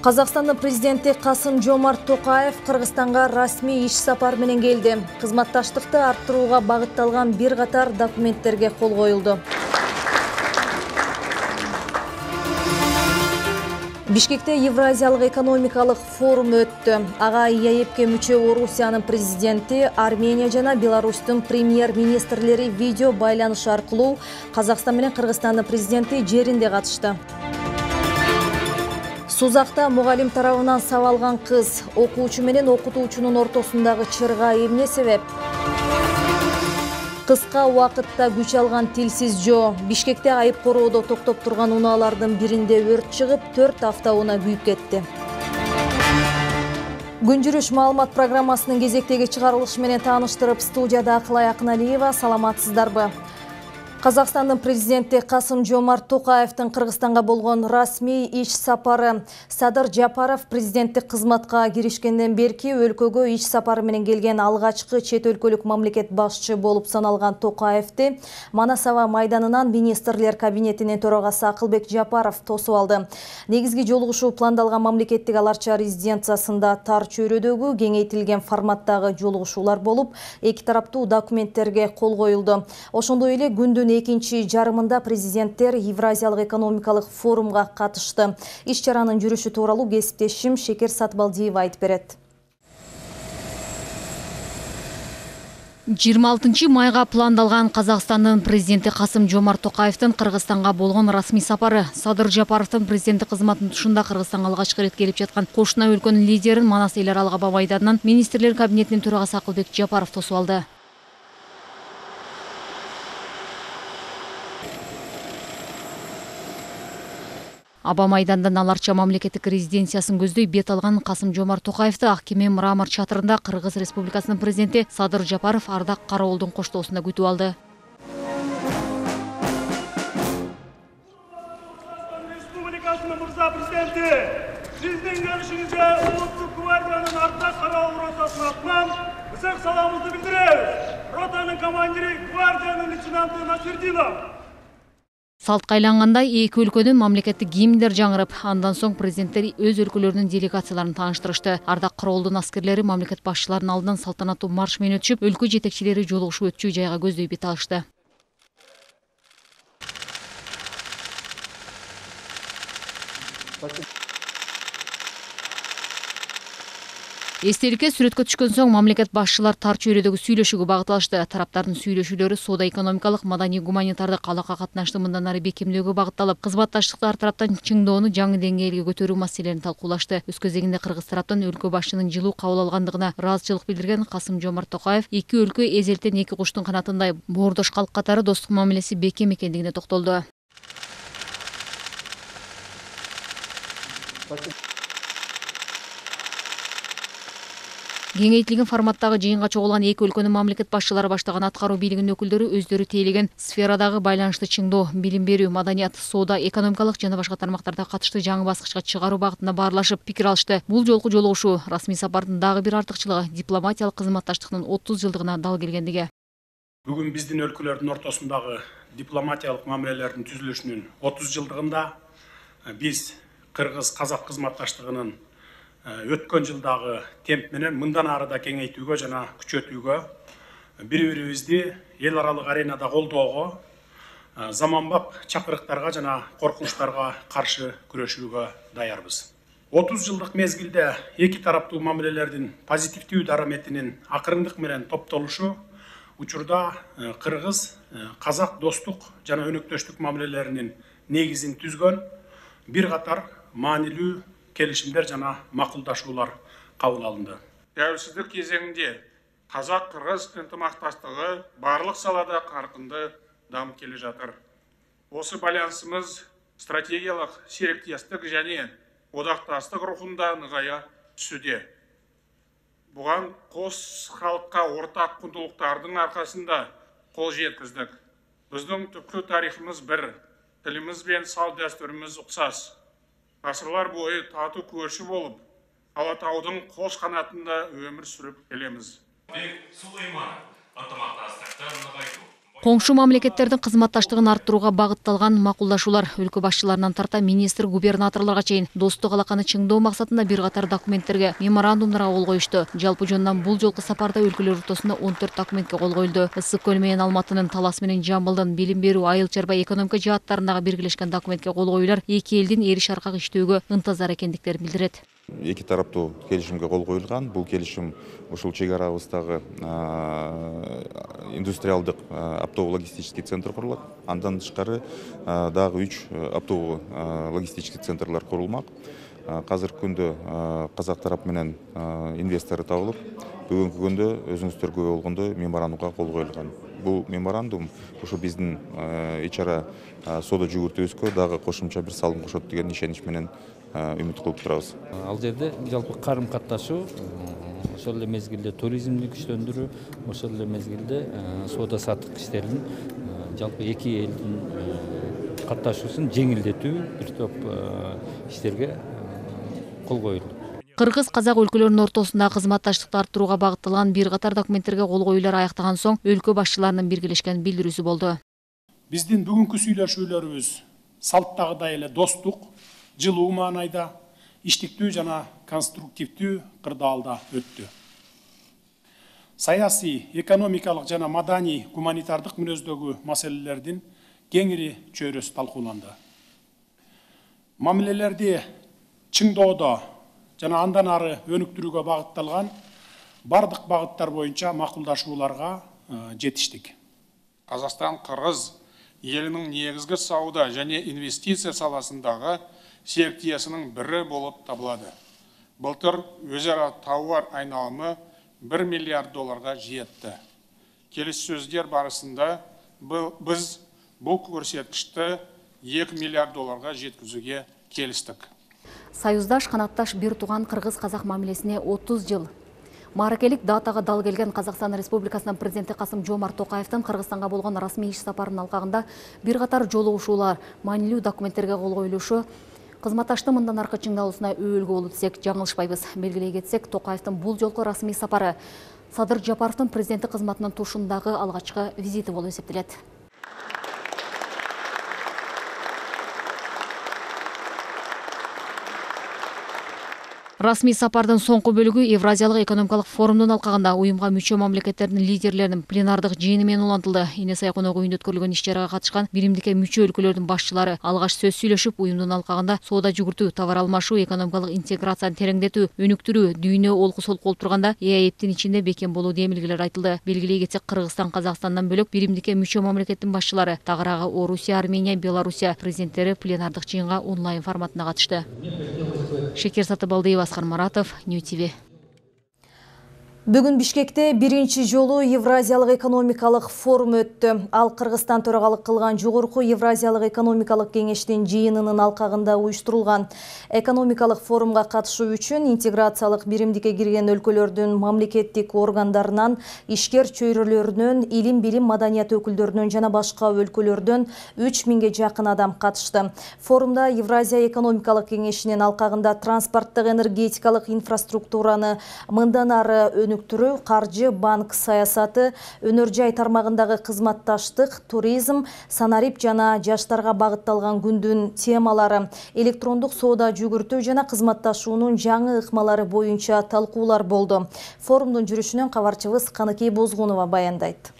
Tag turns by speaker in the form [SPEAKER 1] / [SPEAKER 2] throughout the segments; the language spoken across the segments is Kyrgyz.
[SPEAKER 1] Қазақстандын президенти Касым-Жомарт Токаев Кыргызстанга расмий иш сапар менен келди. Кызматташтыкты арттырууга багытталган бир катар документтерге кол коюлду. Бишкекте Евразиялык экономикалык форум өттү. Ага ИАЭПке мүчө Орусиянын президенти, Армения жана Беларустун премьер-министрлери видео байланыш аркылуу Казакстан менен Кыргызстандын президенти жеринде катышты. Сузакта мугалим тарабынан сабалган кыз, окуучу менен окутуучунун ортосундагы чырга эмне себеп? Кыска убакытта күч алган тилсиз жоо. Бишкекте айып короодо токтоп турган унаалардын биринде өрт чыгып, 4 автоунаа күйүп кетти. Күн жүрүш маалымат программасынын кезектеги чыгарылышы менен тааныштырып, студияда Акылай Акыналиева, саламатсыздарбы? Казакстандын президенти Касым-Жомарт Токаевдин Кыргызстанга болгон расмий иш сапары. Садыр Жапаров президенттик кызматка киришкенден берки өлкөгө иш сапары менен келген алгачкы чет өлкөлүк мамлекет башчы болуп саналган Токаевди Манасава майданынан министрлер кабинетинин төрагасы Акылбек Жапаров тосуп алды. Негизги жолугушуу пландалган мамлекеттик аларча резиденциясында тар чөйрөдөгү кеңейтилген форматтагы жолугушуулар болуп, эки тараптуу документтерге кол коюлду. Ошондой эле күндүн экинчи жарымында президенттер Евразиялык экономикалык форумга катышты. Иш чаранын жүрүшү тууралуу кесиптешим Шекер Сатыбалдиева айтып берет.
[SPEAKER 2] 26 майга пландалган Казакстандын президенти Касым-Жомарт Токаевдин Кыргызстанга болгон расмий сапары. Садыр Жапаровдун президенттик кызматынын тушунда Кыргызстанга алгачкы рет келип жаткан кошуна өлкөнүн лидерин Манас эл аралык аба майданынан министрлер кабинетинин төрагасы Акылбек Жапаров тосуп алды. Аба майдандан аларча мамлекеттик резиденциясын көздөй бет алган Касым-Жомарт Токаевди ак кеме мрамор чатырында Кыргыз Республикасынын президенти Садыр Жапаров Ардак Караолдун коштоосунда күтүп алды.
[SPEAKER 3] Республикасынын мырза президенти, сиздин келишиңизге улуттук гвардиянын Ардак Караол ротасынын атынан ысык саламыбызды билдиребиз. Ротанын командири гвардиянын лейтенанты Насирдинов.
[SPEAKER 2] Салтка айлангандай эки өлкөнүн мамлекеттик гимндер жаңырып, андан соң президенттер өз өлкөлөрүнүн делегацияларын тааныштырышты. Ардак Караолдун аскерлери мамлекет башчыларынын алдынан салтанаттуу марш менен өтүшүп, өлкө жетекчилери жолугушуу өтчү жайга көздөй бет алышты. Эстеликке сүрөткө түшкөн соң мамлекет башчылар тар чөйрөдөгү сүйлөшүүгө багыт алышты. Тараптардын сүйлөшүүлөрү соода экономикалык, маданий гуманитардык алака катнашты мындан ары бекемдөөгө багытталып, кызматташтыкты ар тараптан чыңдоону жаңы деңгээлге көтөрүү маселелерин талкуулашты. Өз кезегинде кыргыз тараптан өлкө башчынын жылуу кабыл алгандыгына ыраазычылык билдирген Касым-Жомарт Токаев эки өлкө эзелтен эки куштун канатындай боордош калк катары достук мамилеси бекем экендигине токтолду. Кеңейтилген форматтагы жыйынга чогулган эки өлкөнүн мамлекет башчылары баштаган аткаруу бийлигинин өкүлдөрү өздөрү тейлеген сферадагы байланышты чыңдоо, билим берүү, маданият, соода, экономикалык жана башка тармактарда катышты жаңы баскычка чыгаруу багытында баарлашып пикир алышты. Бул жолку жолугушуу расмий сапардын дагы бир артыкчылыгы дипломатиялык кызматташтыктын 30 жылдыгына дал келгендиги.
[SPEAKER 4] Бүгүн биздин өлкөлөрдүн ортосундагы дипломатиялык мамилелердин түзүлүшүнүн 30 жылдыгында биз Кыргыз-Казак кызматташтыгынын өткөн жылдагы темп менен мындан ары да кеңейтүүгө жана күчөтүүгө, бири-бирибизди эл аралык аренада колдоого, заманбап чакырыктарга жана коркунучтарга каршы күрөшүүгө даярбыз. 30 жылдык мезгилде эки тараптуу мамилелердин позитивдүү дараметинин акырындык менен топтолушу учурда Кыргыз-Казак достук жана өнөктөштүк мамилелеринин негизин түзгөн бир катар маанилүү келишимдер жана макулдашуулар кабыл алынды.
[SPEAKER 5] Тәуелсіздік кезеңінде Казак-Кыргыз ынтымақтастығы барлық салада қарқынды дамып келе жатыр. Осы байланысымыз стратегиялық серіктестік және одақтастық рухында нығая түсуде. Бұған қос халыққа ортақ құндылықтардың арқасында қол жеткіздік. Біздің түпкі тарихымыз бір, тіліміз бен салт дәстүріміз ұқсас. Ғасырлар бойы тату көрші болып, Алатаудың қос қанатында өмір сүріп келеміз.
[SPEAKER 2] Коңшу мамлекеттердің қызматташтығын арттыруға бағытталған мақұлдашулар өлкө башчыларынан тарта министр губернаторларға чейин достук алаканы чыңдоо максатында бир катар документтерге, меморандумдарга кол коюшту. Жалпы жонунан бул жолку сапарда өлкөлөр ортосунда 14 документке кол коюлду. Ысык көл менен Алматынын, Талас менен Жамбылдын билим берүү, айыл чарба экономика жааттарындагы биргелешкен документке кол коюлар эки элдин эриш аркак иштөөгө ынтазар экендиктерин билдирет.
[SPEAKER 6] Эки тараптуу келишимге кол коюлган. Бул келишим ушул чек арабыздагы индустриалдык оптово-логистический центр курулат. Андан тышкары дагы 3 оптово-логистический центрлар курулмак. Казыркы күндө казак тарап менен инвестор табылып, бүгүнкү күндө өзүңүздөргө болгондой меморандумга кол коюлган. Бул меморандум ушу биздин ичара соода жүгүртүүбүзгө дагы кошумча бир салым кошот деген ишенич менен үмүт кылып турабыз.
[SPEAKER 7] Ал жерде жалпы карым катташуу, ошол эле мезгилде туризмди күчтөндүрүү, ошол эле мезгилде соода саттык иштерин жалпы эки элдин катташуусун жеңилдетүү бир топ иштерге кол коюлду.
[SPEAKER 2] Кыргыз-казак өлкөлөрүнүн ортосундагы кызматташтыкты арттырууга багытталган бир катар документтерге кол коюулар аяктаган соң өлкө башчыларынын биргелешкен билдирүүсү болду.
[SPEAKER 4] Биздин бүгүнкү сүйлөшүүлөрүбүз салттагыдай эле достук, жылуу маанайда, иштиктүү жана конструктивдүү кырдаалда өттү. Саясий, экономикалык жана маданий, гуманитардык мүнөздөгү маселелердин кеңири чөйрөсү талкууланды. Мамилелерди чыңдоодо жана андан ары өнүктүрүүгө багытталган бардык багыттар боюнча макулдашууларга жетиштик.
[SPEAKER 5] Қазақстан-Қырғыз елінің негізгі сауда және инвестиция саласындағы серіктесінің бірі болып табылады. Былтыр өзара тауар айналымы 1 миллиард долларға жетті. Келіссөздер барысында біз бұл көрсеткішті 2 миллиард долларға жеткізуге келістік.
[SPEAKER 2] Союздаш, канатташ бир туган кыргыз-казак мамилесине 30 жыл. Мааракелик датага дал келген Казакстан Республикасынын президенти Касым-Жомарт Токаевдин Кыргызстанга болгон расмий иш сапарынын алкагында бир катар жолугушуулар, маанилүү документтерге кол коюлушу кызматташтын мындан аркы чыңдалуусуна өбөлгө болот десек жаңылышпайбыз. Белгилей кетсек, Токаевдин бул жолку расмий сапары Садыр Жапаровдун президенти кызматынын тушундагы алгачкы визити болуп эсептелет. Расмий сапардын соңку бөлүгү Евразиялык экономикалык форумдун алкагында уюмга мүчө мамлекеттердин лидерлеринин пленардык жыйыны менен улантылды. Эне-сай конок үйүндө өткөрүлгөн иш-чарага катышкан биримдикке мүчө өлкөлөрдүн башчылары алгач сөз сүйлөшүп, уюмдун алкагында соода жүгүртүү, товар алмашуу, экономикалык интеграцияны тереңдетүү, өнүктүрүү, дүйнө олку-солку болуп турганда ЭАЭПтин ичинде бекем болуу демилгелер айтылды. Белгилей кетсек, Кыргызстан, Казакстандан бөлөк биримдикке мүчө мамлекеттин башчылары, тагыраагы Орусия, Армения, Белоруссия президенттери пленардык жыйынга онлайн форматында катышты. Шекер Сатыбалдиев, Аскар Маратов, Нью ТВ.
[SPEAKER 1] Бүгүн Бишкекте биринчи жолу Евразиялык экономикалык форум өттү. Ал Кыргызстан төрагалык кылган жогорку Евразиялык экономикалык кеңештин жыйынынын алкагында уюштурулган. Экономикалык форумга катышуу үчүн интеграциялык биримдикке кирген өлкөлөрдүн мамлекеттик органдарынан, ишкер чөйрөлөрүнөн, илим, билим, маданият өкүлдөрүнөн жана башка өлкөлөрдөн 3000ге жакын адам катышты. Форумда Евразия экономикалык кеңешинин алкагында транспорттук, энергетикалык инфраструктураны мындан ары өнүктүрүү, каржы, банк саясаты, өнөр жай тармагындагы кызматташтык, туризм, санарип жана жаштарга багытталган күндүн темалары, электрондук соода жүгүртүү жана кызматташуунун жаңы ыкмалары боюнча талкуулар болду. Форумдун жүрүшүнөн кабарчыбыз Каныкей Бозгунова баяндайт.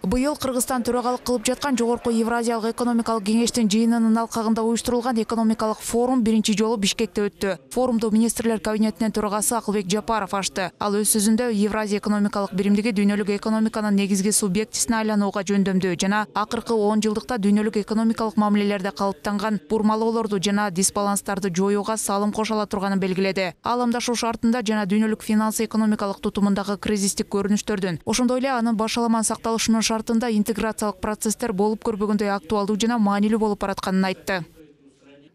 [SPEAKER 8] Быйыл Кыргызстан төрагалык кылып жаткан жогорку Евразиялык экономикалык кеңештин жыйынынын алкагында уюштурулган экономикалык форум биринчи жолу Бишкекте өттү. Форумду министрлер кабинетинин төрагасы Акылбек Жапаров ачты. Ал өз сөзүндө Евразия экономикалык биримдиги дүйнөлүк экономиканын негизги субъектисине айланууга жөндөмдүү жана акыркы 10 жылдыкта дүйнөлүк экономикалык мамилелерде калыптанган бурмалоолорду жана дисбаланстарды жоюуга салым кошо ала турганын белгиледи. Аламдашуу шартында жана дүйнөлүк финансы экономикалык тутумундагы кризистик көрүнүштөрдүн, ошондой эле анын башаламан сакталышынын шартында интеграциялык процесстер болуп көрбөгөндөй актуалдуу жана маанилүү болуп баратканын айтты.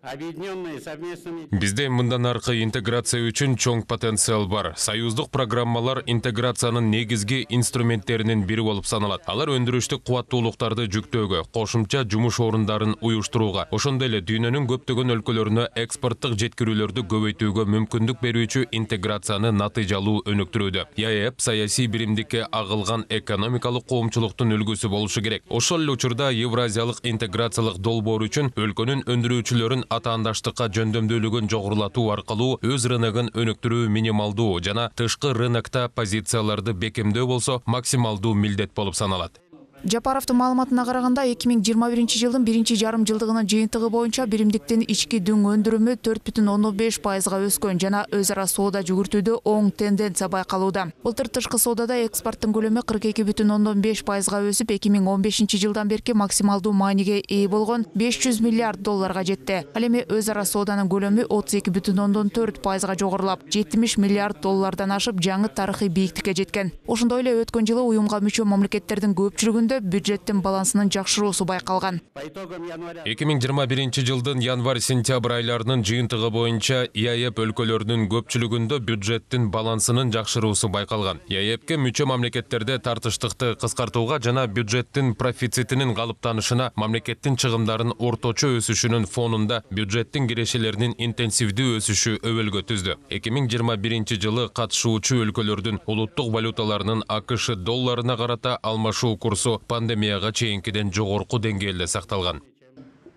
[SPEAKER 9] Бизде мындан аркы интеграция үчүн чоң потенциал бар. Союздук программалар интеграциянын негизги инструменттеринин бири болуп саналат. Алар өндүрүштүк кубаттуулуктарды жүктөөгө, кошумча жумуш орундарын уюштурууга, ошондой эле дүйнөнүн көптөгөн өлкөлөрүнө экспорттук жеткирүүлөрдү көбөйтүүгө мүмкүндүк берүүчү интеграцияны натыйжалуу өнүктүрүүдө. ЯЭП саясий биримдикке агылган экономикалык коомчулуктун үлгүсү болушу керек. Ошол эле учурда евразиялык интеграциялык долбоор үчүн өлкөнүн өндүрүүчүлөрүн атаандаштыкка жөндөмдүүлүгүн жогорулатуу аркылуу өз рыногун өнүктүрүү минималдуу жана тышкы рынокто позицияларды бекемдөө болсо максималдуу милдет болуп саналат.
[SPEAKER 8] Жапаровдун маалыматына караганда 2021 жылдын биринчи жарым жылдыгынын жыйынтыгы боюнча биримдиктин ички дүң өндүрүмү 4,5%га өскөн жана өз ара соода жүгүртүүдө оң тенденция байкалууда. Былтыр тышкы соодада экспорттун көлөмү 42,5%га өсүп, 2015 жылдан берки максималдуу мааниге ээ болгон $500 миллиард жетти. Ал эми өз ара сооданын көлөмү 32,4%га жогорулап, $70 миллиард ашып, жаңы тарыхый бийиктикке жеткен. Ошондой эле өткөн жылы уюмга мүчө мамлекеттердин көпчүлүгүндө бюджеттин балансынын жакшыруусу байкалган.
[SPEAKER 9] 2021 жылдын январь-сентябрь айларынын жыйынтыгы боюнча ЯЭП өлкөлөрүнүн көпчүлүгүндө бюджеттин балансынын жакшыруусу байкалган. ЯЭПке мүчө мамлекеттерде тартыштыкты кыскартууга жана бюджеттин профицитинин калыптанышына, мамлекеттин чыгымдарын орточо өсүшүнүн фонунда бюджеттин кирешелеринин интенсивдүү өсүшү өбөлгө түздү. 2021 жылы катышуучу өлкөлөрдүн улуттук валюталарынын АКШ долларына карата алмашуу курсу пандемияга чейинкиден жогорку деңгээлде сакталган.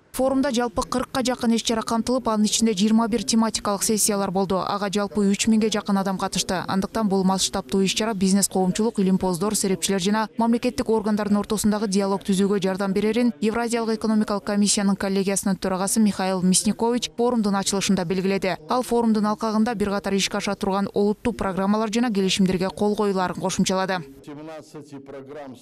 [SPEAKER 8] Форумда жалпы 40-ка жакын иш-чара камтылып, анын ичинде 21 тематикалык сессиялар болду. Ага жалпы 3000ге жакын адам катышты. Андыктан бул масштабтуу иш-чара бизнес коомчулук, илимпоздор, серепчилер жана мамлекеттик органдардын ортосундагы диалог түзүүгө жардам берерин Евразиялык экономикалык комиссиянын коллегиясынын төрагасы Михаил Мясникович форумдун ачылышында белгиледи. Ал форумдун алкагында бир катар ишке аша турган олуттуу программалар жана келишимдерге кол коюларын кошумчалады.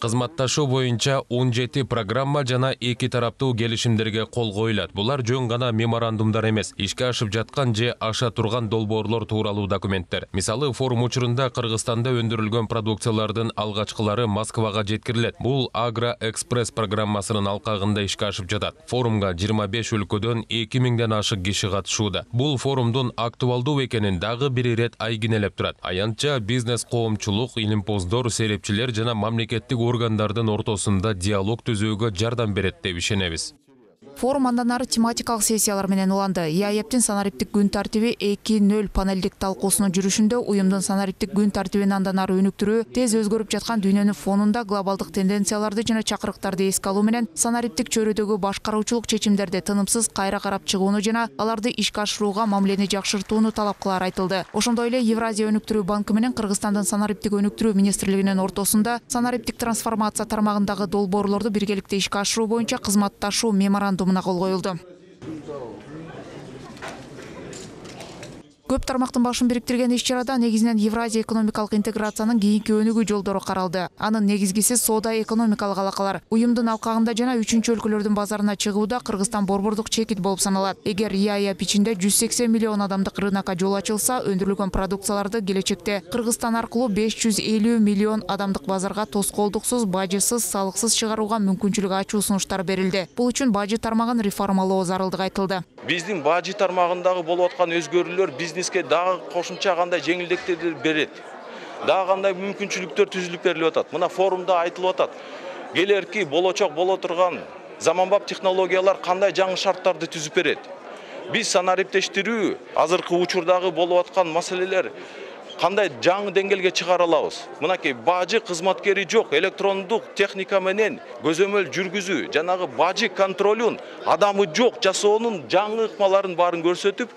[SPEAKER 9] Кызматташуу боюнча 17 программа жана 2 тараптуу келишимдерге кол коюлат. Булар жөн гана меморандумдар эмес, ишке ашып жаткан же аша турган долбоорлор тууралуу документтер. Мисалы, форум учурунда Кыргызстанда өндүрүлгөн продукциялардын алгачкылары Москвага жеткирилет. Бул Агро-экспресс программасынын алкагында ишке ашып жатат. Форумга 25 өлкөдөн 2000ден ашык киши катышууда. Бул форумдун актуалдуу экенин дагы бир ирет айгинелеп турат. Аянтча бизнес коомчулук, илимпоздор, серепчилер жана мамлекеттик органдардын ортосунда диалог түзүүгө жардам берет деп ишенебиз.
[SPEAKER 8] Форум андан ары тематикалык сессиялар менен уланды. ЯЭПтин санариптик күн тартиби 2.0 панелдик талкуусунун жүрүшүндө уюмдун санариптик күн тартибин андан ары өнүктүрүү, тез өзгөрүп жаткан дүйнөнүн фонунда глобалдык тенденцияларды жана чакырыктарды эске алуу менен санариптик чөйрөдөгү башкаруучулук чечимдерди тынымсыз кайра карап чыгууну жана аларды ишке ашырууга мамилени жакшыртууну талап кылары айтылды. Ошондой эле Евразия өнүктүрүү банкы менен Кыргызстандын санариптик өнүктүрүү министрлигинин ортосунда санариптик трансформация тармагындагы долбоорлорду биргеликте ишке ашыруу боюнча кызматташуу меморандуму кол коюлду. Көп тармактын башын бириктирген иш-чарада негизинен Евразия экономикалык интеграциянын кийинки өнүгүү жолдору каралды. Анын негизгиси соода экономикалык алакалар. Уюмдун алкагында жана 3-өлкөлөрдүн базарына чыгууда Кыргызстан борбордук чекит болуп саналат. Эгер ЯЭП ичинде 180 миллион адамдык рынокко жол ачылса, өндүрүлгөн продукцияларды келечекте Кыргызстан аркылуу 550 миллион адамдык базарга тоскоолдуксуз, бажысыз, салыксыз чыгарууга мүмкүнчүлүк ачуу сунуштар берилди. Бул үчүн бажы тармагын реформалоо зарылдыгы айтылды.
[SPEAKER 10] Биздин бажы тармагындагы болуп аткан өзгөрүүлөр бизнеске дагы кошумча кандай жеңилдиктерди берет. Дагы кандай мүмкүнчүлүктөр түзүлүп берилип атат. Мына форумда айтылып атат. Келерки болочок боло турган заманбап технологиялар кандай жаңы шарттарды түзүп берет. Биз санариптештирүү азыркы учурдагы болуп аткан маселелер кандай жаңы деңгээлге чыгара алабыз. Мынакей бажы кызматкери жок, электрондук техника менен көзөмөл жүргүзүү, жанагы бажы контролун адамы жок жасоонун жаңы ыкмаларын баарын көрсөтүп,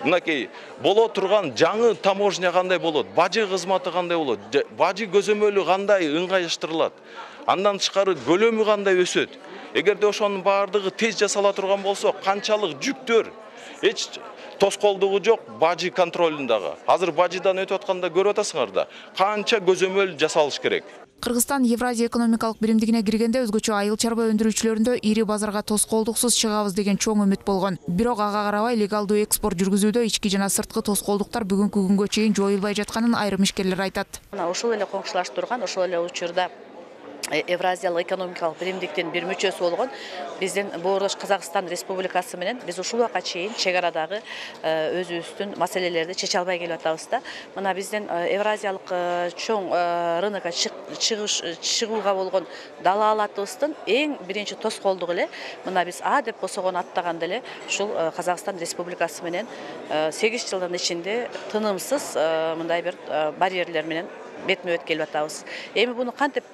[SPEAKER 10] мынакей боло турган жаңы таможня кандай болот, бажы кызматы кандай болот, бажы көзөмөлү кандай ыңгайлаштырылат, андан тышкары көлөмү кандай өсөт. Эгерде ошонун баардыгы тез жасала турган болсо, канчалык жүктөр эч тоскоолдугу жок бажы контролундагы. Азыр бажыдан өтүп атканда көрүп атасыңар да, канча көзөмөл жасалыш керек.
[SPEAKER 8] Кыргызстан Евразия экономикалык биримдигине киргенде өзгөчө айыл чарба өндүрүүчүлөрүндө ири базарга тоскоолдуксуз чыгабыз деген чоң үмүт болгон. Бирок ага карабай легалдуу экспорт жүргүзүүдө ички жана сырткы тоскоолдуктар бүгүнкү күнгө чейин жоюлбай жатканын айрым ишкерлер айтат.
[SPEAKER 11] Ошол эле коңшулаштырган, ошол эле учурда Евразиялық экономикалық биримдиктин бир мүчөсү болгон биздин Боордош Казакстан Республикасы менен биз ушул убакка чейин чек арадагы өзүбүздүн маселелерди чече албай келип атабыз да. Мына биздин Евразиялык чоң рынокко чыгууга болгон далаалатыбыздын эң биринчи тоскоолдугу эле мына биз А деп босогон аттаганда эле ушул Казакстан Республикасы менен 8 жылдын ичинде тынымсыз мындай бир барьерлер менен бетме-бет келип атабыз. Эми буну кантип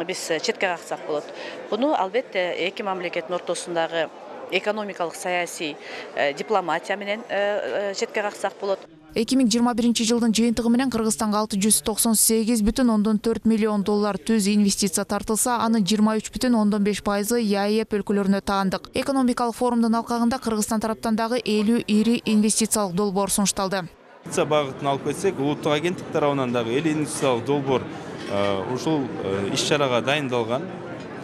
[SPEAKER 11] биз четке каксак болот? Буну албетте эки мамлекеттин ортосундагы экономикалык саясий дипломатия менен четке каксак болот.
[SPEAKER 8] 2021 жылдын жыйынтыгы менен Кыргызстанга 698,4 миллион доллар түз инвестиция тартылса, анын 23,5% ЯЭП өлкөлөрүнө таандык. Экономикалык форумдун алкагында Кыргызстан тараптан дагы 50 ири инвестициялык долбоор сунушталды.
[SPEAKER 12] Багытын алып кетсек, улуттук агенттик тарабынан дагы 50 инвестициялык долбоор ушул иш-чарага дайындалган.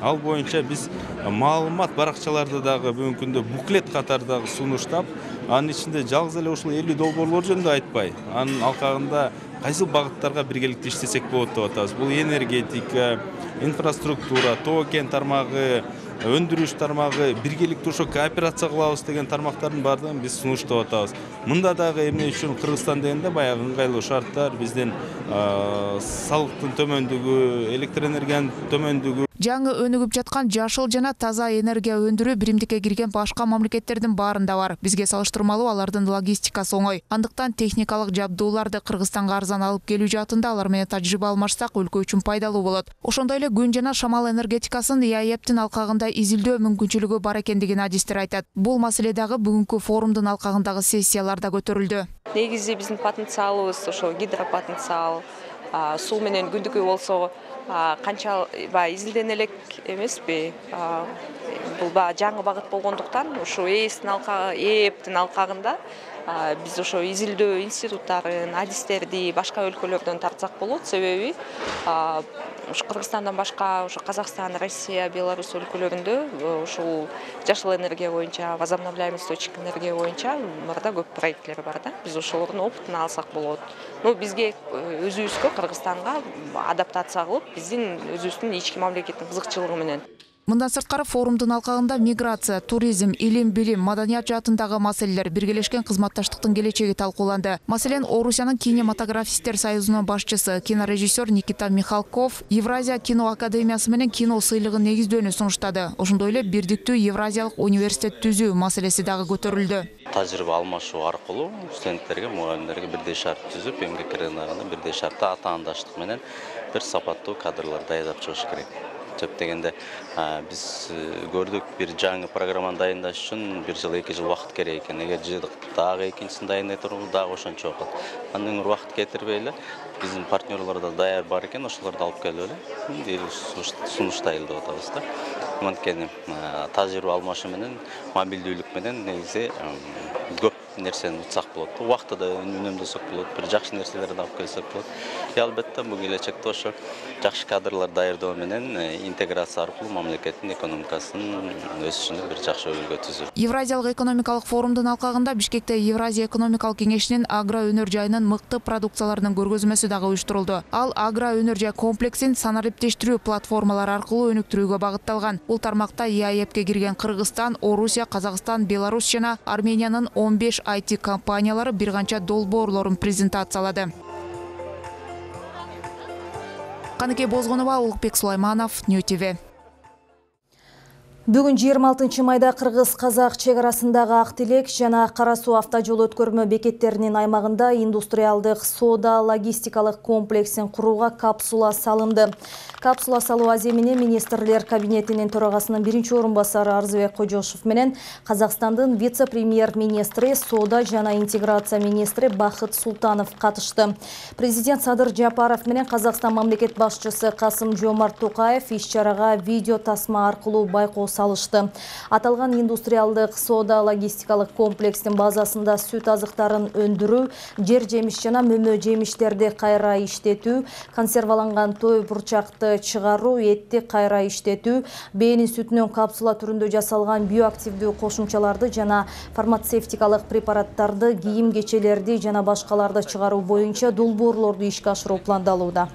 [SPEAKER 12] Ал боюнча биз маалымат баракчаларды дагы бүгүнкү күндө буклет катардагы сунуштап, анын ичинде жалгыз эле ушул 50 долбоорлор жөнүндө айтпай, анын алкагында кайсыл багыттарга биргеликте иштесек болот деп атабыз. Бул энергетика, инфраструктура, тоо кен тармагы, өндүрүш тармагы, биргеликте ошо кооперация кылабыз деген тармактардын баардыгын биз сунуштап атабыз. Мында дагы эмне үчүн Кыргызстан дегенде баягы ыңгайлуу шарттар, биздин салыктын төмөндүгү, электр энергиянын төмөндүгү.
[SPEAKER 8] Жаңы өнүгүп жаткан жашыл жана таза энергия өндүрүү биримдикке кирген башка мамлекеттердин баарында бар. Бизге салыштырмалуу алардын логистикасы оңой. Андыктан техникалык жабдууларды Кыргызстанга арзан алып келүү жаатында алар менен тажрыйба алмашсак өлкө үчүн пайдалуу болот. Ошондой эле күн жана шамал энергетикасын ЯЭПтин алкагында изилдөө мүмкүнчүлүгү бар экендигин адистер айтат. Бул маселе дагы бүгүнкү форумдун алкагындагы сессияларда көтөрүлдү.
[SPEAKER 13] Негизи биздин потенциалыбыз ошо гидропотенциал, суу менен күндүккү болсо канча изилдене элек эмеспи. Бул жаңы багыт болгондуктан ушу ЭЭПтин алкагында биз ошо изилдөө институттарын, адистерди башка өлкөлөрдөн тартсак болот. Себеби Кыргызстандан башка Казакстан, Россия, Беларусь өлкөлөрүндө ушул жашыл энергия боюнча, возобновляемый источник энергия боюнча мурда көп проекттер бар да. Биз ошолордун опытын алсак болот. Бизге өзүбүзгө Кыргызстанга адаптация кылып, биздин өзүбүздүн ички мамлекеттин кызыкчылыгы менен.
[SPEAKER 8] Мындан сырткары форумдун алкагында миграция, туризм, илим-билим, маданият жаатындагы маселелер, биргелешкен кызматташтыктын келечеги талкууланды. Маселен, Орусиянын кинематографисттер союзунун башчысы, кинорежиссер Никита Михалков Евразия кино академиясы менен кино сыйлыгын негиздөөнү сунуштады. Ошондой эле бирдиктүү Евразиялык университет түзүү маселеси дагы көтөрүлдү.
[SPEAKER 14] Тажрыйба алмашуу аркылуу студенттерге, мугалимдерге бирдей шарт түзүп, эмгек рыногуна бирдей шартта атаандаштык менен бир сапаттуу кадрлар даярдап чыгыш керек. Төп дегенде биз көрдүк, бир жаңы программаны дайындаш үчүн 1 жыл 2 жыл убакыт керек экен. Эгер дагы экинчисин дайындай тургуз, дагы ошончо убакыт. Андан убакыт кетирбей эле биздин партнерлор да даяр бар экен, ошолорду алып келип эле сунуштайлы деп атабыз да. Анткени тажрыйба алмашуу менен, мобилдүүлүк менен негизи көп нерсени утсак болот. Убакытты да үнөмдөсөк болот, бир жакшы нерселерди алып келсек болот. Албетте бул келечекте ошо жакшы кадрлар даярдоо менен интеграция аркылуу мамлекеттин экономикасынын өсүшүнө бир жакшы өбөлгө түзүү.
[SPEAKER 8] Евразиялык экономикалык форумдун алкагында Бишкекте Евразия экономикалык кеңешинин агро өнөр жайынын мыкты продукцияларынын көргөзмөсү дагы уюштурулду. Ал агро өнөр жай комплексин санариптештирүү платформалары аркылуу өнүктүрүүгө багытталган. Бул тармакта ЯЭПке кирген Кыргызстан, Орусия, Казакстан, Беларусь жана Армениянын 15 IT компаниялары бир канча долбоорлорун презентациялады. Каныкей Бозгонова, Улукбек Сулайманов, Нью ТВ.
[SPEAKER 1] Бүгін 26 майда Кыргыз-Казак чегарасындагы Ак-Тилек жана Кара-Суу автожол өткөрмө бекеттеринин аймагында индустриалдык соода логистикалык комплексин курууга капсула салынды. Капсула салуу аземине министрлер кабинетинин төрагасынын биринчи орун басары Арзыбек Кожошов менен Казакстандын вице-премьер-министри, соода жана интеграция министри Бахыт Султанов катышты. Президент Садыр Жапаров менен Казакстан мамлекет башчысы Касым-Жомарт Токаев иш-чарага видео тасма аркылуу байкоо салышты. Аталган индустриалдык соода логистикалык комплекстин базасында сүт азыктарын өндүрүү, жер жемиш жана мөмө жемиштерди кайра иштетүү, консерваланган той бурчакты чыгаруу, этти кайра иштетүү, бээнин сүтүнөн капсула түрүндө жасалган биоактивдүү кошумчаларды жана фармацевтикалык препараттарды, кийим кечелерди жана башкаларды чыгаруу боюнча долбоорлорду ишке ашыруу пландалууда.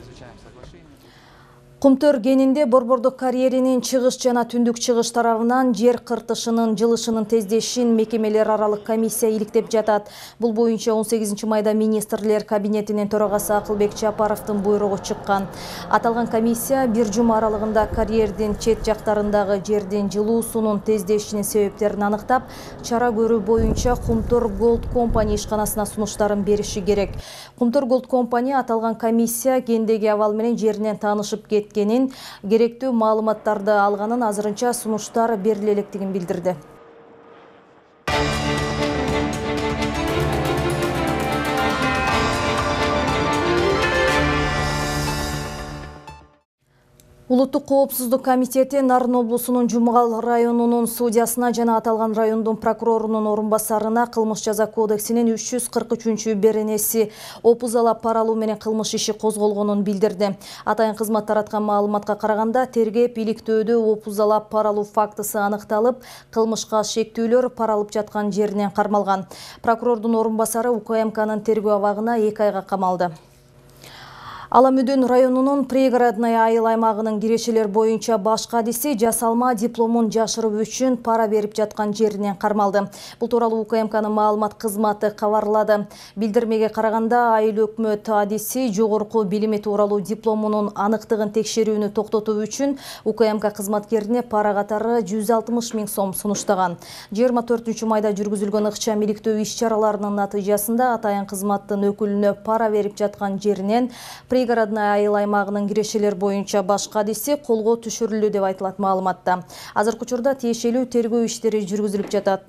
[SPEAKER 1] Кумтөр кенинде Борбордук карьеринин чыгыш жана түндүк чыгыш тарабынан жер кыртышынын жылышынын тездешин мекемелер аралык комиссия иликтеп жатат. Бул боюнча 18 майда министрлер кабинетинин төрагасы Акылбек Чапаровдун буйругу чыккан. Аталган комиссия бир жума аралыгында карьердин чет жактарындагы жердин жылуусунун тездешинин себептерин аныктап, чара көрүү боюнча Кумтөр Gold Company ишканасына сунуштарын бериши керек. Кумтөр Gold Company аталган комиссия кендеги абал менен жеринен таанышып кеткенин, керектүү маалыматтарды алганын, азырынча сунуштар бериле электигин билдирди. Улуттук коопсуздук комитети Нарын облусунун Жумгал районунун судьясына жана аталган райондун прокурорунун орун басарына кылмыш жаза кодексинин 343-беренеси опузалап пара алуу менен кылмыш иши козголгонун билдирди. Атайын кызмат тараткан маалыматка караганда, тергеп иликтөөдө опузалап пара алуу фактысы аныкталып, кылмышка шектүүлөр пара алып жаткан жеринен кармалган. Прокурордун орун басары УКМКнын тергөө абагына 2 айга камалды. Аламүдүн районунун пригородный айыл аймагынын кирешелер боюнча баш кадиси жасалма дипломун жашыруу үчүн пара берип жаткан жеринен кармалды. Бул тууралуу УКМКнын маалымат кызматы кабарлады. Билдирмеге караганда, айыл өкмөт адиси жогорку билими тууралуу дипломунун аныктыгын текшерүүнү токтотуу үчүн УКМК кызматкерине пара катары 160 000 сом сунуштаган. 24 майда жүргүзүлгөн ыкчам иликтөө иш-чараларынын натыйжасында атайын кызматтын өкүлүнө пара берип жаткан жеринен пригородный айыл аймагынын кирешелер боюнча баш кадиси колго түшүрүлдү деп айтылат маалыматта. Азыркы учурда тиешелүү тергөө иштери жүргүзүлүп жатат.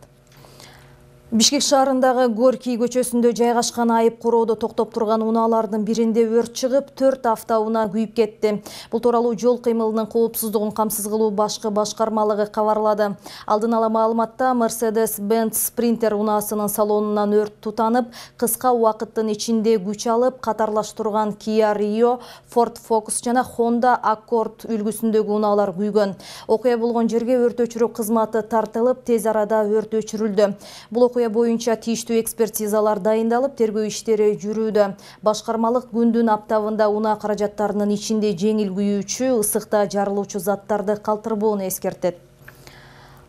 [SPEAKER 1] Бишкек шаарындагы Горький көчөсүндө жайгашкан айып короодо токтоп турган унаалардын биринде өрт чыгып, 4 авто унаа күйүп кетти. Бул тууралуу жол кыймылынын коопсуздугун камсыз кылуу башкы башкармалыгы кабарлады. Алдын ала маалыматта Mercedes-Benz Sprinter унаасынын салонунан өрт тутанып, кыска убакыттын ичинде күч алып, катарлаштырган Kia Rio, Ford Focus жана Honda Accord үлгүсүндөгү унаалар күйгөн. Окуя болгон жерге өрт өчүрүү кызматы тартылып, тез арада өрт өчүрүлдү. Бул окуя боюнча тийиштүү экспертизалар дайындалып, тергөө иштери жүрүүдө. Башкармалык күндүн аптабында унаа каражаттарынын ичинде жеңил күйүүчү, ысыкта жарылуучу заттарды калтырбоону эскертет.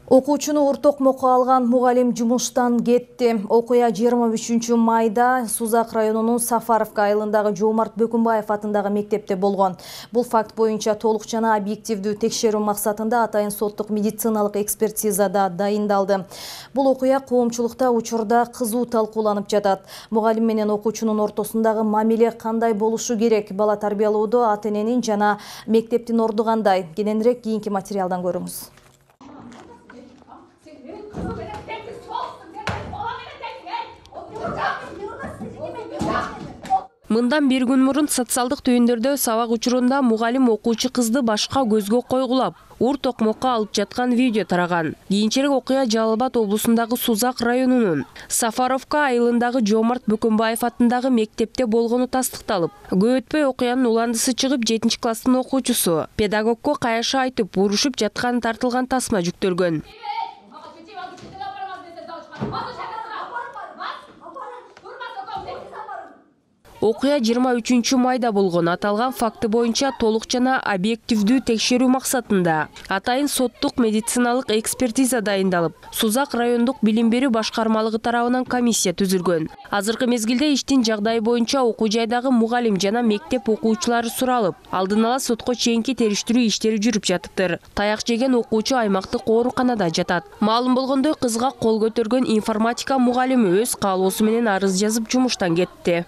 [SPEAKER 1] Окуучуну уртокмокко алган мугалим жумуштан кетти. Окуя 23 майда Сузак районунун Сафаровка айылындагы Жоомарт Бөкүнбаев атындагы мектепте болгон. Бул факт боюнча толук жана объективдүү текшерүү максатында атайын соттук медициналык экспертизада дайындалды. Бул окуя коомчулукта учурда кызуу талкууланып жатат. Мугалим менен окуучунун ортосундагы мамиле кандай болушу керек? Бала тарбиялоодо ата-эненин жана мектептин орду кандай? Кененирээк кийинки материалдан көрүңүз.
[SPEAKER 15] Мындан бир күн мурун социалдык түйүндөрдө сабак учурунда мугалим окуучу кызды башка көзгө койгулап, уртокмокко алып жаткан видео тараган. Кийинчерээк окуя Жалал Абад облусундагы Сузак районунун Сафаровка айылындагы Жоомарт Бөкүнбаев атындагы мектепте болгону тастыкталып, көп өтпөй окуянын уландысы чыгып 7 класстын окуучусу педагогко каяшы айтып урушуп жаткан тартылган тасма жүктөлгөн. Окуя 23 майда болгон. Аталган факты боюнча толук жана объективдүү текшерүү максатында атайын соттук медициналык экспертиза дайындалып, Сузак райондук билим берүү башкармалыгы тарабынан комиссия түзүлгөн. Азыркы мезгилде иштин жагдайы боюнча окуу жайдагы мугалим жана мектеп окуучулары суралып, алдын ала сотко чейинки териштирүү иштери жүрүп жатыптыр. Таяк жеген окуучу аймактык ооруканада жатат. Маалым болгондой, кызга кол көтөргөн информатика мугалими өз каалоосу менен арыз жазып жумуштан кетти.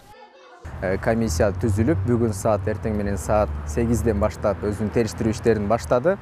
[SPEAKER 16] Комиссия түзүлүп, бүгүн саат эртең менен саат 8ден баштап өзүнүн териштирүү иштерин баштады.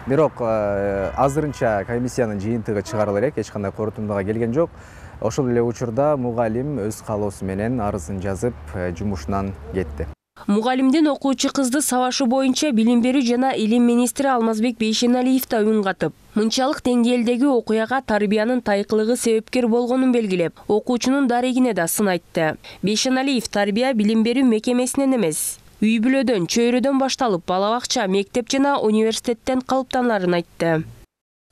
[SPEAKER 16] Бирок азырынча комиссиянын жыйынтыгы чыгарыла элек, эч кандай корутундуга келген жок. Ошол эле учурда мугалим өз каалоосу менен арызын жазып, жумушунан кетти.
[SPEAKER 15] Мугалимдин окуучу кызды сабашы боюнча билим берүү жана илим министри Алмазбек Бейшеналиев да үн катып, мынчалык деңгээлдеги окуяга тарбиянын тайкылыгы себепкер болгонун белгилеп, окуучунун дарегине да сын айтты. Бейшеналиев тарбия билим берүү мекемесинен эмес, үй бүлөдөн, чөйрөдөн башталып, бала бакча, мектеп жана университеттен калыптаналарын айтты.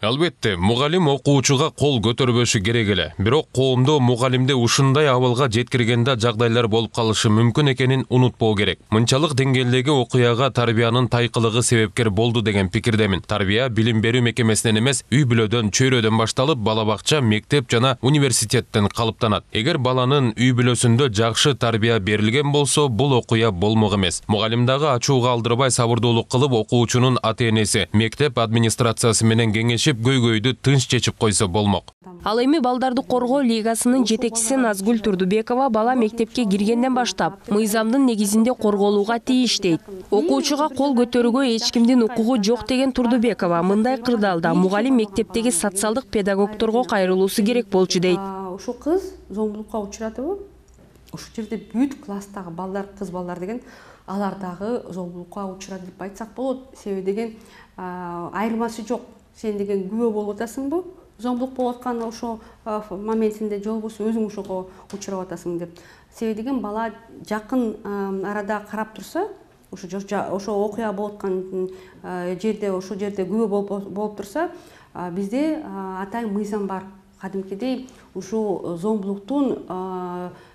[SPEAKER 9] Албетте, мугалим окуучуга кол көтөрбөшү керек эле. Бирок коомдо мугалимди ушундай абалга жеткиргенде жагдайлар болуп калышы мүмкүн экенин унутпоо керек. Мынчалык деңгээлдеги окуяга тарбиянын тайкылыгы себепкер болду деген пикирдемин. Тарбия билим берүү мекемесинен эмес, үй бүлөдөн, чөйрөдөн башталып, бала бакча, мектеп жана университеттен калыптанат. Эгер баланын үй бүлөсүндө жакшы тарбия берилген болсо, бул окуя болмок эмес. Мугалимдагы ачууга алдырбай сабырдуулук кылып, окуучунун ата-энеси, мектеп администрациясы менен кеңешип көйгөйдү тынч чечип койсо болмок.
[SPEAKER 15] Ал эми балдарды коргоо лигасынын жетекчиси Назгүл Турдубекова бала мектепке киргенден баштап мыйзамдын негизинде корголууга тийиш дейт. Окуучуга кол көтөрүүгө эч кимдин укугу жок деген Турдубекова мындай кырдаалда мугалим мектептеги социалдык педагогторго кайрылуусу керек болчу дейт.
[SPEAKER 17] Ошол кыз зомбулукка учуратыбы? Ошол жерде бүт класстагы балдар, кыз балдар деген алар дагы зомбулукка учурады деп айтсак болот. Себеби деген айырмасы жок. Сен деген күбө болуп атасыңбы? Зомбулук болуп аткан ошо моментинде же болбосо өзүң ошого учурап атасың деп. Себеби деген бала жакын арада карап турса, ошо окуя болуп аткан жерде, ошол жерде күбө болуп турса, бизде атайын мыйзам бар. Кадимкидей ушул зомбулуктун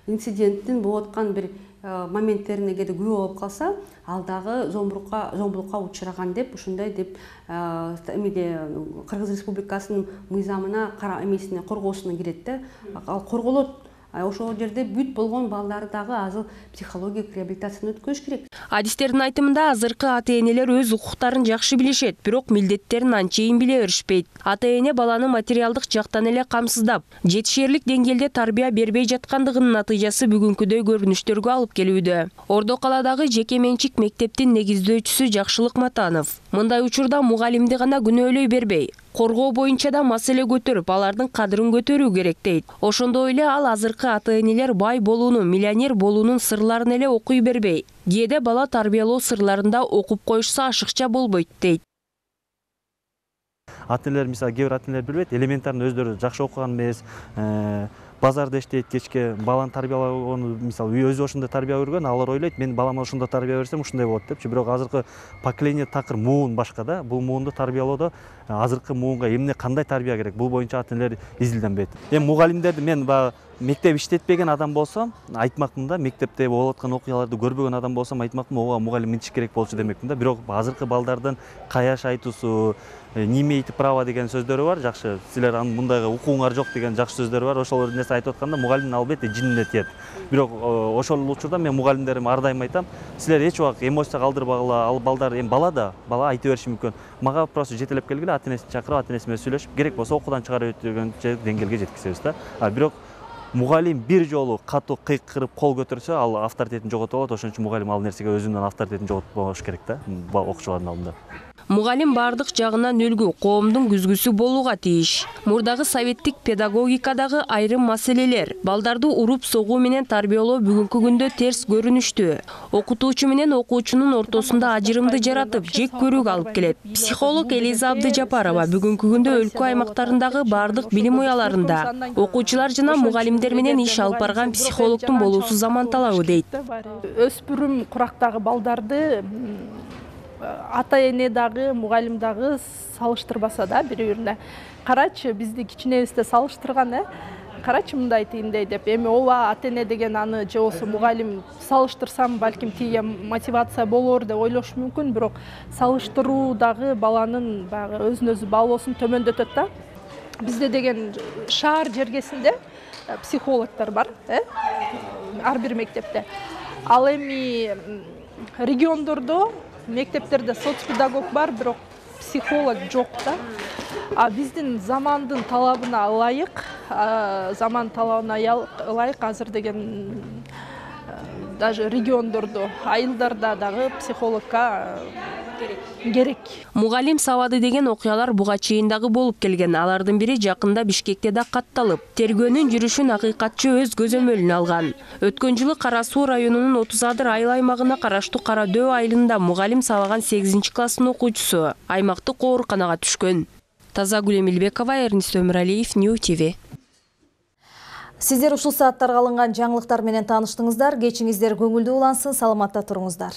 [SPEAKER 17] инциденттин болуп аткан бир моменттерине кээде күбө болуп калса, ал дагы зомбулукка учураган деп, ушундай деп эмеде Кыргыз Республикасынын мыйзамына эмесине коргоосуна кирет да. Ал корголот. Ошол жерде бүт болгон балдарды дагы азыр психологиялык реабилитацияны өткөрүш керек.
[SPEAKER 15] Адистердин айтымында азыркы ата-энелер өз укуктарын жакшы билишет, бирок милдеттерин анчейин биле беришпейт. Ата-эне баланы материалдык жактан эле камсыздап, жетишерлик деңгээлде тарбия бербей жаткандыгынын натыйжасы бүгүнкүдөй көрүнүштөргө алып келүүдө. Ордо каладагы жеке менчик мектептин негиздөөчүсү Жакшылык Матанов мындай учурда мугалимди гана күнөөлөй бербей, коргоо боюнча да маселе көтөрүп, алардын кадырын көтөрүү керек дейт. Ошондой эле ал азыркы ата-энелер бай болуунун, миллионер болуунун сырларын эле окуй бербей, кээде бала тарбиялоо сырларында окуп коюшса ашыкча болбойт дейт.
[SPEAKER 18] Ата-энелер мисалы кээ бир ата-энелер билбейт, элементарный өздөрү жакшы окуган эмес, базарда иштейт, кечке баланы тарбиялаганы мисалы өзү ошондой тарбия көргөн, алар ойлойт, мен балама ошондой тарбия берсем ушундай болот депчи. Бирок азыркы поколение такыр муун башка да. Бул муунду тарбиялоодо азыркы муунга эмне кандай тарбия керек? Бул боюнча ата-энелер изилденбейт. Эми мугалимдерди мен мектеп иштетпеген адам болсом, айтмакмын да, мектепте болуп аткан окуяларды көрбөгөн адам болсом, айтмакмын, ооба мугалим мынтиш керек болчу демекмин да. Бирок азыркы балдардын каяш айтуусу, не имеете права деген сөздөрү бар, жакшы. Силер мындайга укугуңар жок деген жакшы сөздөр бар. Ошол нерсе айтып атканда мугалимдин албетте жинине тиет. Бирок ошол учурда мен мугалимдериме ар дайым айтам, силер эч убакыт эмоция калтырбагыла, ал балдар эми бала да, бала айта бериши мүмкүн. Мага просто жетелеп келгиле, ата-энесин чакырып, ата-энеси менен сүйлөшүп, керек болсо окуудан чыгарып өтүргөн деңгээлге жеткизебиз да. Бирок мугалим бир жолу катуу кыйкырып кол көтөрсө, ал авторитетин жоготуп алат. Ошон үчүн мугалим ал нерсеге өзүнүн авторитетин жоготпош керек да, окуучулардын алдында.
[SPEAKER 15] Мугалим бардык жагынан үлгү, коомдун күзгүсү болууга тийиш. Мурдагы советтик педагогикадагы айрым маселелер, балдарды уруп согуу менен тарбиялоо бүгүнкү күндө терс көрүнүштүү. Окутуучу менен окуучунун ортосунда ажырымды жаратып, жек көрүүгө алып келет. Психолог Элиза Абдыжапарова бүгүнкү күндө өлкө аймактарындагы бардык билим уяларында окуучулар жана мугалимдер менен иш алып барган психологдун болуусу заман талабы дейт.
[SPEAKER 19] Өспүрүм курактагы балдарды ата-эне дагы, мугалим дагы салыштырбаса да бири-бирине. Карачы, бизди кичинебизде салыштырган, карачы мындай тийиндей деп. Эми ооба ата-эне деген аны же болсо мугалим салыштырсам балким тие мотивация болор деп ойлошу мүмкүн, бирок салыштыруу дагы баланын баягы өзүн-өзү баалоосун төмөндөтөт да. Бизде деген шаар жергесинде психологдор бар, ар бир мектепте. Ал эми региондордо мектептерде соцпедагог бар, бирок психолог жок да. Биздин замандын талабына ылайык, азыр деген даже региондордо, айылдарда дагы психологка керек.
[SPEAKER 15] Мугалим сабады деген окуялар буга чейин дагы болуп келген. Алардын бири жакында Бишкекте да катталып, тергөөнүн жүрүшүн акыйкатчы өз көзөмөлүнө алган. Өткөн жылы Кара Суу районунун 30 адыр айыл аймагына караштуу Кара Дөө айылында мугалим сабаган 8-класстын окуучусу аймактык ооруканага түшкөн. Тазагүл Эмилбекова, Эрнест Өмүралиев, New TV.
[SPEAKER 1] Сиздер ушул сааттарга алынган жаңылыктар менен тааныштыңыздар. Кечиңиздер көңүлдүү улансын, саламатта туруңуздар.